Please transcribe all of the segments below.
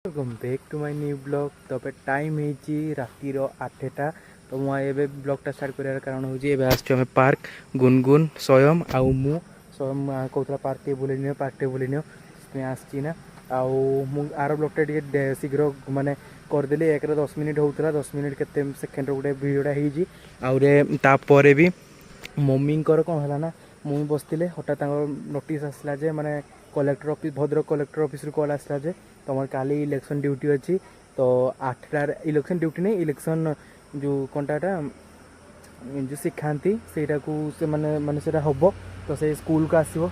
Welcome back to my new blog. तो पे time है रातिर 8टा। तो मुझे ब्लॉगटा स्टार्ट करार कारण हूँ आम पार्क गुनगुन स्वयं आउ मु स्वयं कहता पार्क बुले नियो पार्क बुले नियो आसना आर ब्लॉगटा टे शीघ्र माने करदेली। एक 10 मिनिट होता 10 मिनिट के सेकेंड गोटे भिडियोटा होपर भी मम्मी कौन है ना मम्मी बसते हठात नोटिस आसला जे माने collector office Bhadrak collector office call आसला जे तुम काली इलेक्शन ड्यूटी अच्छी। तो 8टार इलेक्शन ड्यूटी नहीं इलेक्शन जो कंटाटा जो शिखाती से माने माने से हम तो से स्कूल को आसो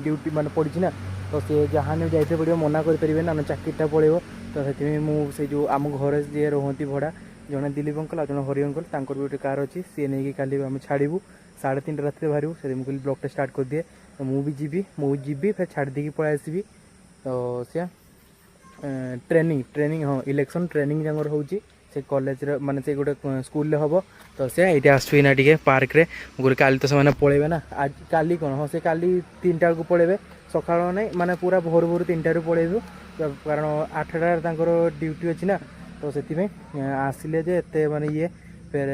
ड्यूटी मान पड़ी ना। तो सी जहाँ नहीं जाइए पड़ो मना करें ना चाकरीटा पड़ो। तो से मुझे जो आम घर जी रुहति भड़ा जड़े दिलीप अंकल आज हरि अंकल भी गोटे कार अच्छी सी नहीं काली आम छाड़ू 3:30 रात बाहर से मुझे ब्लॉगटा स्टार्ट कर दिए। तो मुझे फिर छाड़ दी पलि आसबि। तो सी ट्रेनिंग हाँ इलेक्शन ट्रेनिंग जंगर होची से कॉलेज माने से गोटे स्कूल हम। तो से ये आसना टे पार्क रे गोटे काली तो से पलैबे ना आज काली कौन हाँ से काली 3टा को पलैबे सका नहीं माने पूरा भोर भोर 3टारू पलैबू कारण 8टार ड्यूटी अच्छी ना। तो से आसिले जे एत माने ये फिर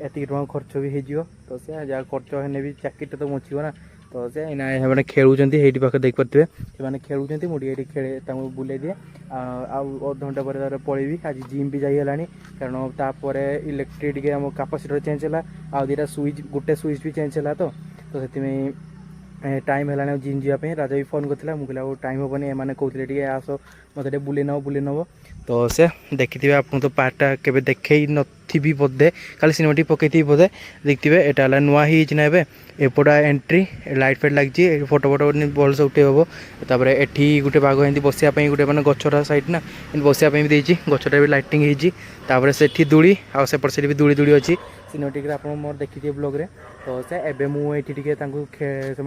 एति टଙ୍କା खर्च भी हो। तो से जहाँ खर्च होने भी चाकरीटा तो मुछिब ना। तो से मैंने खेलुँच पाखे देख पारे से खेलुँच मुझे खेले बुले दिए आध घंटा पर पलैबी। आज जिम भी जाइला कारण तापर इलेक्ट्रिक टे आम कैपेसिटर चेंज है आ 2टा स्विच गोटे स्विच भी चेंज है। तो से टाइम है जिम जावाई राजा भी फोन करता मुझे टाइम हेनी एम कहते आस मत बुले नब। तो से देखिए आप तो पार्टा के देखे नी बोधे खाली सिनेमा पकई बोधे देखिए यहाँ नुआ ही ना एपटा एंट्री लाइट फाइट लगी फोटो फोटो भल से उठे हम। तापर एठी गोटे बाघ एमती बसापी गोटे मैंने गचरा साइड ना बसापी भी देती गचटा भी लाइटिंग होती से दूली आसेपट से भी दूली दूली अच्छी सिनेमेटिक आप मोर देखिए ब्लॉग रे। तो से एबे मुझे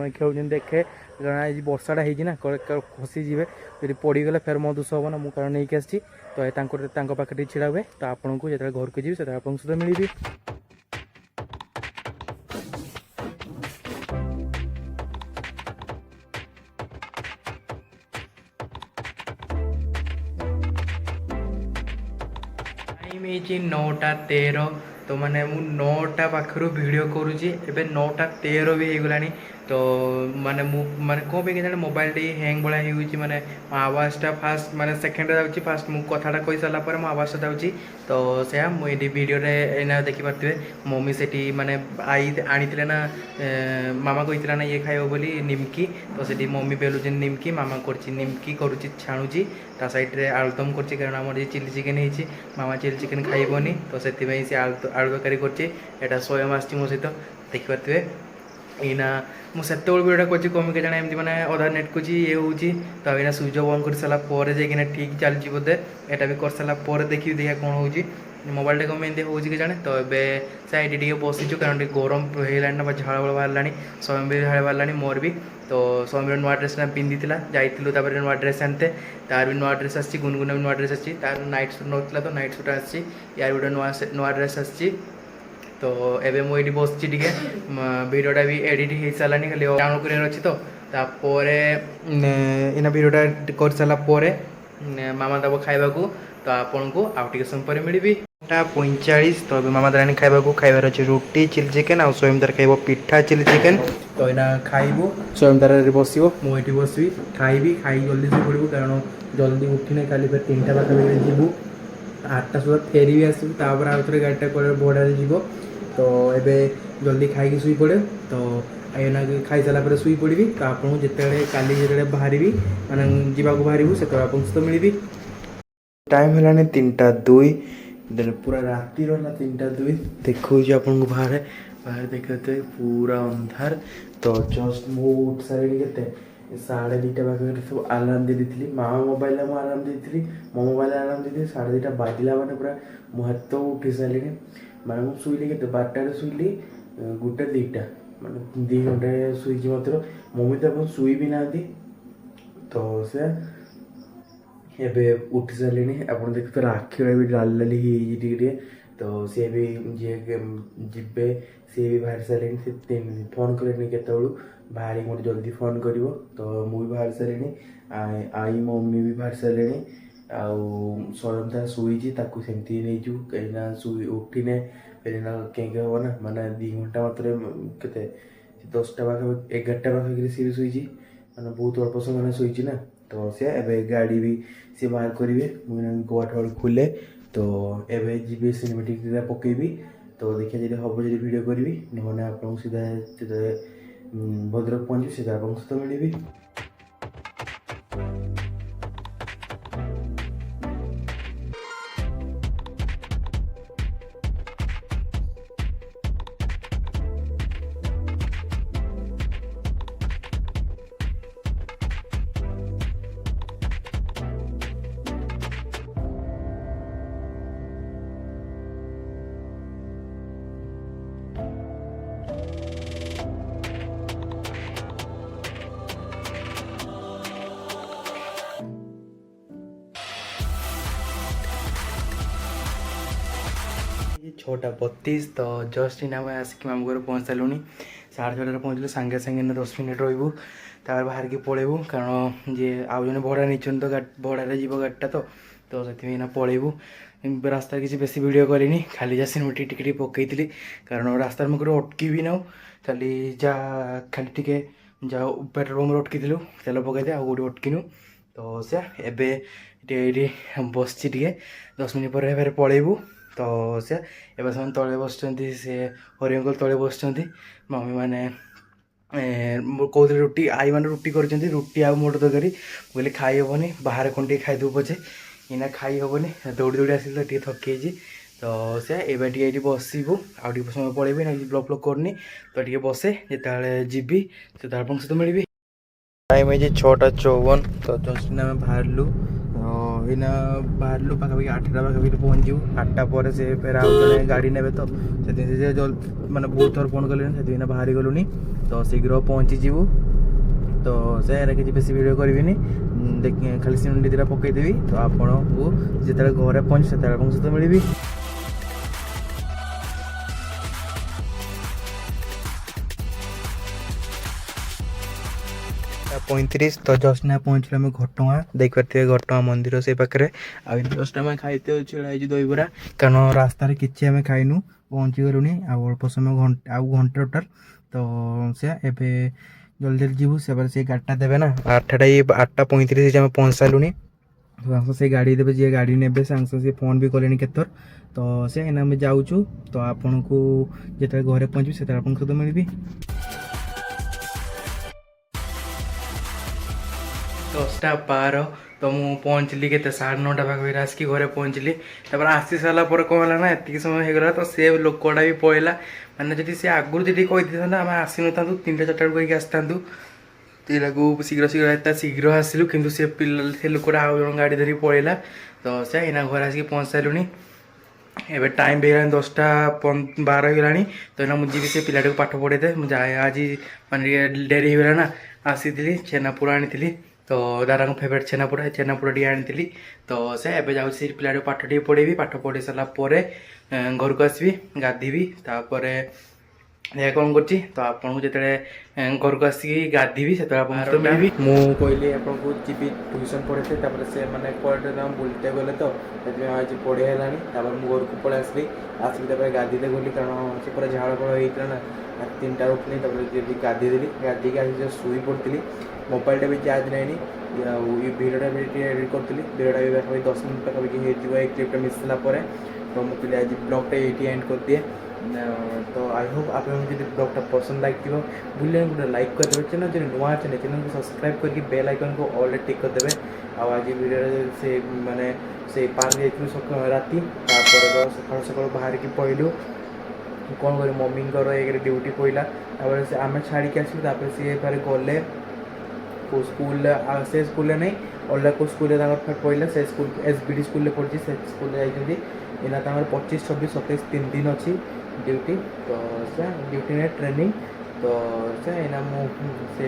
खेल देखे कारण बर्षाटा होना खसीजे जी पड़गले फेर मो दोष हम ना मुझे कारण नहीं आसी। तो पाखे छिड़ा हुए तो आपन को जो घर को जी से आप सहित मिली। टाइम है 9:13। तो मैंने मु 9टा पाखर वीडियो करुँची एबे 9:13 भी हो गलानी। तो माने माने कौन पे कि मोबाइल टे हैंग भाया हो माने आवाज़टा फास्ट माने सेकेंड जाऊँगी फास्ट मुझे कथाटा कही सारा पर मो आवाज़टा जाऊँगी। तो से मुझे वीडियो एना देखिपे मम्मी से माने आई आनी ना मामा कही ना ये खाइब बोली निमकी। तो से मम्मी बेलुचे निमकी मामा कर निमकी करुच्ची छाणुची ता साइड्रे आलुदम कर कारण आम ये चिली चिकेन होती मामा चिली चिकेन खाइबनी। तो से आलू तरकारी कर स्वयं आसी मो सहित देखिपे एना मुझे वीडियो कर कमी के जाना एमती मैंने अधा नेट को ये हूँ। तो यहाँ स्विच ऑन कर सारापर जाइए ठीक चलती बोधे यहाँ भी कर सारापर देखिए देखा कौन हो मोबाइल कम एमती हो जाने। तो ये साइड टे बसीचु कारण गरम होगा ना झाड़ बाहर स्वयं भी झाड़ बाहर मोर भी। तो स्वयं नुआ ड्रेस पिंधि जाइलुँ नुआ ड्रेस आनते तार भी नुआ ड्रेस आसी गुनगुना भी नुआ ड्रेस आसी तार नाइट सूट ना तो नाइट सूट आसी यार गोटे नुआ ड्रेस आसी। तो एबे मुझे बस वीडियोटा भी एडिट हो सारा खाली डाउनलोड कर अच्छी। तो तापर इना वीडियोटा कर सारापर मामा दब खाइबा को। तो आपन को आउ टे समय पर मिली 45। तो मामा दानी खाइबा खाइबार अच्छे रुटी चिली चिकेन आ स्वयं तार खाइब पिठा चिली चिकेन। तो यहाँ खाइबू स्वयं तार बस मुझे बसबी खाइबी खाई जल्दी से पड़ू कारण जल्दी उठिने काली फिर 3टा पाखे जीवु 8टा सुधा फेरी भी आसू तापर आउ थे गाड़ीटा भड़ारे जीव। तो ये जल्दी खाई शुई पड़े। तो एना खाई सारापर शुई पड़ी। तो आपको जिते काली जो बाहर माने जावाक बाहर से आप सहित मिली। टाइम है 3:02 पूरा राति रहा 3:02 देखो आपन को बाहर बाहर देखते पूरा अंधार। तो जस्ट मु उठ सारे के 2:30 पाखे सब आलार्म दे दी मामा मोबाइल में आलार्म दी मो मोबाइल आलार्म दी 2:30 बाजिला मैंने पूरा मुहत उठी सारे मैं शुइली के 12टार शुइली 1टा 2टा मैं 2 घंटे शुई मात्र मम्मी तो शुई भी ना। तो से एबे उठी सारे आप देखते आखि भी लाल लाली टे। तो सी भी जी जीवे सी भी बाहर सारे से फोन करें के बाहर मोटे जल्दी फोन कर। तो मुझे बाहर सारे आई मम्मी भी बाहर सारे ଆଉ ସ୍ୱୟଂତା ଶୋଇଛି ତାକୁ ସେମିତି ନେଇଛୁ କାହିଁକିନା ଉଠିନେ ଫେରିନା କେଁ କେଁ ହେବ ନା ମାନେ 2 ଘଣ୍ଟା ମାତ୍ରେ କେତେ 10ଟା ପାଖାପାଖି 11ଟା ପାଖାପାଖି ସିଏ ବି ଶୋଇଛି ମାନେ ବହୁତ ଅଳ୍ପ ସମୟ ଶୋଇଛି ନା ତ ସେ ଏବେ ଗାଡ଼ି ବି ସେ ବାହାର କରିବେ ମୁଁ କବାଟ ଖୋଲେ ତ ଏବେ ଯିବି ସିନେମାଟିକ୍ ଦିଟା ପକେଇବି ତ ଦେଖିବା ଯଦି ହେବ ଯଦି ଭିଡ଼ିଓ କରିବି ନହେଲେ ଆପଣଙ୍କୁ ସିଧା ଯେତେବେଳେ ଭଦ୍ରକ ପହଞ୍ଚିବି ସିଧା ଆପଣଙ୍କ ସହିତ ମିଳିବି। ये 6:32 ତ ଜଷ୍ଟ ଇନା ଆମେ ଆସିକି ମାମୁଁ ଘରେ ପହଞ୍ଚି ସାରିଲୁଣି 6:30ରେ ପହଞ୍ଚିଲୁ ସାଙ୍ଗେ ସାଙ୍ଗେ ନା 10 ମିନିଟ୍ ରହିବୁ ତାପରେ ବାହାରିକି ପଳେଇବୁ କାରଣ ଯିଏ ଆଉ ଜଣେ ଭଡ଼ା ନେଇଛନ୍ତି ତ ଭଡ଼ାରେ ଯିବ ଗାଡ଼ିଟା ତ ସେଥିପାଇଁ ନା ପଳେଇବୁ ରାସ୍ତାରେ କିଛି ବେଶୀ ଭିଡ଼ିଓ କରିନି ଖାଲି ଯାହା ସିନେମାଟିକ୍ ଟିକେ ଟିକେ ପକେଇଥିଲି କାରଣ ରାସ୍ତାରେ ମୁଁ କେଉଁଠି ଅଟକିବି ନାଉ ଖାଲି ଯାହା ଖାଲି ଟିକେ ଯାହା ପେଟ୍ରୋଲ ପମ୍ପରେ ଅଟକିଥିଲୁ ତେଲ ପକାଇଦେ ଆଉ କେଉଁଠି ଅଟକିନୁ ତ ସେ ଏବେ ଟିକେ ଏଇଠି ବସିଛି ଟିକେ 10 ମିନିଟ୍ ପରେ ଫେରେ ପଳେଇବୁ ତ ସେ ଏବେ ସେମାନେ ତଳେ ବସିଛନ୍ତି ସେ ହରି ଅଙ୍କଲ ତଳେ ବସିଛନ୍ତି ମମି ମାନେ କହୁଥିଲେ ରୁଟି ଆଈ ମାନେ ରୁଟି କରିଛନ୍ତି ରୁଟି ଆଉ ମୋଟ ତରକାରୀ ମୁଁ କହିଲି ଖାଇ ହେବନି ବାହାରେ କ'ଣ ଟିକେ ଖାଇଦେବୁ ପଛେ ଏଇନା ଖାଇ ହେବନି ଦୌଡ଼ି ଦୌଡ଼ି ଆସିଲି ତ ଟିକେ ଥକି ଯାଇଛି ତ ସେ ଏବେ ଟିକେ ଏଇଠି ବସିବୁ ଆଉ ଟିକେ ସମୟ ପଳେଇବି ନା କିଛି ବ୍ଲଗ୍ ଫ୍ଲଗ୍ କରୁନି ତ ଟିକେ ବସେ ଯେତେବେଳେ ଯିବି ସେତେବେଳେ ଆପଣଙ୍କ ସହିତ ମିଳିବି। ଟାଇମ୍ ହେଇଛି 6:54 ତ ଜଷ୍ଟ ଆମେ ବାହାରିଲୁ ଏଇନା ବାହାରିଲୁ ପାଖାପାଖି 8ଟା ପାଖାପାଖି ପହଞ୍ଚିବୁ 8ଟା ପରେ ସେ ଫେର ଆଉ ଜଣେ ଗାଡ଼ି ନେବେ ତ ସେଥିପାଇଁ ସେ ମାନେ ବହୁତ ଥର ଫୋନ୍ କଲେଣି ସେଥିପାଇଁ ବାହାରି ଗଲୁନି ତ ଶୀଘ୍ର ପହଞ୍ଚିଯିବୁ ତ ସେ କିଛି ବେଶୀ ଭିଡ଼ିଓ କରିବିନି ଖାଲି ସିନେମାଟିକ୍ ଦିଟା ପକେଇଦେବି ତ ଆପଣଙ୍କୁ ଯେତେବେଳେ ଘରେ ପହଞ୍ଚି ସେତେବେଳେ ଆପଣଙ୍କ ସହିତ ମିଳିବି। 35 ତ ଜଷ୍ଟ ନା ପହଞ୍ଚିଲୁ ଆମେ ଘଟଗାଁ ଦେଖିପାରୁଥିବେ ଘଟଗାଁ ମନ୍ଦିର ସେଇ ପାଖରେ ଆଉ ଜଷ୍ଟ ଆମେ ଖାଇତେ ଛିଡ଼ା ହେଇଛୁ ଦହିବରା କାରଣ ରାସ୍ତାରେ କିଛି ଆମେ ଖାଇନୁ ପହଞ୍ଚି ଗଲୁଣି ଆଉ ଅଳ୍ପ ସମୟ ଆଉ ଘଣ୍ଟେ ଟୋଟାଲ୍ ତ ସେ ଏବେ ଜଲ୍ଦି ଜଲ୍ଦି ଯିବୁ ସେପରେ ସେ ଗାଡ଼ିଟା ଦେବେ ନା 8:35 ଆମେ ପହଞ୍ଚି ସାରିଲୁଣି ସାଙ୍ଗେ ସେ ଗାଡ଼ି ଦେବେ ଯିଏ ଗାଡ଼ି ନେବେ ସାଙ୍ଗେ ସେ ଫୋନ୍ ବି କଲେଣି କେତେଥର ତ ସେ ଏଇନା ଆମେ ଯାଉଛୁ ତ ଆପଣଙ୍କୁ ଯେତେବେଳେ ଘରେ ପହଞ୍ଚିବି ସେତେବେଳେ ଆପଣଙ୍କ ସହିତ ମିଳିବି। 10:12 ତ ମୁଁ ପହଞ୍ଚିଲି କେତେ 9:30 ପାଖାପାଖି ଆସିକି ଘରେ ପହଞ୍ଚିଲି ତାପରେ ଆସି ସାରିଲା ପରେ କ'ଣ ହେଲା ନା ଏତିକି ସମୟ ହେଇଗଲା ତ ସେ ଲୋକଟା ବି ପଳେଇଲା ମାନେ ଯଦି ସେ ଆଗରୁ ଯଦି କହିଦେଇଥାନ୍ତା ଆମେ ଆସିନଥାନ୍ତୁ 3ଟା 4ଟା ବେଳକୁ କରିକି ଆସିଥାନ୍ତୁ ତାକୁ ଶୀଘ୍ର ଆସିଲୁ କିନ୍ତୁ ସେ ଲୋକଟା ଆଉ ଜଣ ଗାଡ଼ି ଧରିକି ପଳେଇଲା ତ ସେ ଏଇନା ଘରେ ଆସିକି ପହଞ୍ଚି ସାରିଲୁଣି ଏବେ ଟାଇମ୍ ବି ହେଇଗଲାଣି 10:12 ହେଇଗଲାଣି ତ ଏଇନା ମୁଁ ଯିବି ସେ ପିଲାଟାକୁ ପାଠ ପଢ଼େଇତେ ମୁଁ ଯାଏ ଆଜି ମାନେ ଟିକେ ଡେରି ହେଇଗଲା ନା ଆସିଥିଲି ଛେନାପୋଡ଼ ଆଣିଥିଲି ତ ଦାଦାଙ୍କ ଫେଭରେଟ୍ ଛେନାପୋଡ଼ ଟିକେ ଆଣିଥିଲି ତ ସେ ଏବେ ଯାଉଛି ସେ ପିଲାଟାକୁ ପାଠ ଟିକେ ପଢ଼େଇବି ପାଠ ପଢ଼େଇ ସାରିଲା ପରେ ଘରକୁ ଆସିବି ଗାଧୋଇବି ତାପରେ ଏହା କ'ଣ କରୁଛି ତ ଆପଣଙ୍କୁ ଯେତେବେଳେ ଘରକୁ ଆସିକି ଗାଧୋଇବି ସେତେବେଳେ ଆପଣଙ୍କ ସହିତ ମିଳିବି। ମୁଁ କହିଲି ଆପଣଙ୍କୁ ଯିବି ଟ୍ୟୁସନ୍ ପଢ଼େଇତେ ତାପରେ ସେମାନେ କୁଆଡ଼େ ନା ବୁଲିତେ ଗଲେ ତ ସେଥିପାଇଁ ଆଜି ପଢ଼େଇ ହେଲାନି ତାପରେ ମୁଁ ଘରକୁ ପଳେଇ ଆସିଲି ତାପରେ ଗାଧୋଇତେ ଗଲି କାରଣ ସେ ପୁରା ଝାଳ ଫଳ ହେଇଥିଲା ନା 3ଟାରେ ଉଠିଲି ତାପରେ ଯଦି ଗାଧୋଇଦେଲି ଗାଧୋଇକି ଆସି ଶୋଇ ପଡ଼ିଥିଲି ମୋବାଇଲଟା ବି ଚାର୍ଜ ନେଇନି ଆଉ ଏ ଭିଡ଼ିଓଟା ବି ଟିକେ ଏଡ଼ିଟ୍ କରିଥିଲି ଭିଡ଼ିଓଟା ବି ପାଖାପାଖି 10 ମିନିଟ୍ ପାଖାପାଖି ହେଇଯିବ ଏ କ୍ଲିପ୍ଟା ମିଶିଲା ପରେ ତ ମୁଁ କହିଲି ଆଜି ବ୍ଲଗ୍ଟା ଏଇଠି ଏଣ୍ଡ କରିଦିଏ ତ ଆଇ ହୋପ୍ ଆପଣଙ୍କୁ ଯଦି ବ୍ଲଗ୍ଟା ପସନ୍ଦ ଲାଗିଥିବ ଭୁଲିଲେ ଗୋଟେ ଲାଇକ୍ କରିଦେବେ ଚ୍ୟାନେଲ୍ ଯଦି ନୂଆ ଅଛନ୍ତି ଚ୍ୟାନେଲ୍କୁ ସବସ୍କ୍ରାଇବ୍ କରିକି ବେଲ୍ ଆଇକନ୍କୁ ଅଲ୍ରେ ଟିକ୍ କରିଦେବେ ଆଉ ଆଜି ଭିଡ଼ିଓରେ ସେ ମାନେ ସେ ପାର୍କ ଯାଇଥିଲୁ ରାତି ତାପରେ ସକାଳୁ ସକାଳୁ ବାହାରିକି ପଳେଇଲୁ କ'ଣ କରିବୁ ମମିଙ୍କର ଏକରେ ଡ୍ୟୁଟି ପଡ଼ିଲା ତାପରେ ସେ ଆମେ ଛାଡ଼ିକି ଆସିଲୁ ତାପରେ ସିଏ ଫେରେ ଗଲେ କେଉଁ ସ୍କୁଲରେ ସେ ସ୍କୁଲରେ ନାହିଁ ଅଲଗା କେଉଁ ସ୍କୁଲରେ ତାଙ୍କର ପଡ଼ିଲା ସେ ସ୍କୁଲ SBD ସ୍କୁଲରେ ପଡ଼ିଛି ସେ ସ୍କୁଲରେ ଯାଇଛନ୍ତି ଏଇନା ତାଙ୍କର 25, 26, 27 3 ଦିନ ଅଛି ଡ୍ୟୁଟି ତ ସେ ଡ୍ୟୁଟି ନାହିଁ ଟ୍ରେନିଂ ତ ସେ ଏଇନା ମୁଁ ସେ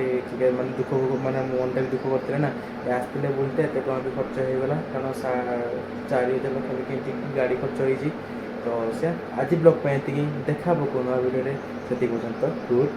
ମାନେ ଦୁଃଖ ମାନେ ମନଟା ବି ଦୁଃଖ କରିଥିଲେ ନା ଆସିଥିଲେ ବୁଲିତେ ଏତେ ଟଙ୍କା ବି ଖର୍ଚ୍ଚ ହେଇଗଲା କାରଣ 4,000 ପାଖାପାଖି ଗାଡ଼ି ଖର୍ଚ୍ଚ ହେଇଛି ତ ସେ ଆଜି ବ୍ଲଗ୍ ପାଇଁ ଏତିକି ଦେଖା ହେବ କେଉଁ ନୂଆ ଭିଡ଼ିଓରେ ସେତିକି ପର୍ଯ୍ୟନ୍ତ ଗୁଡ୍।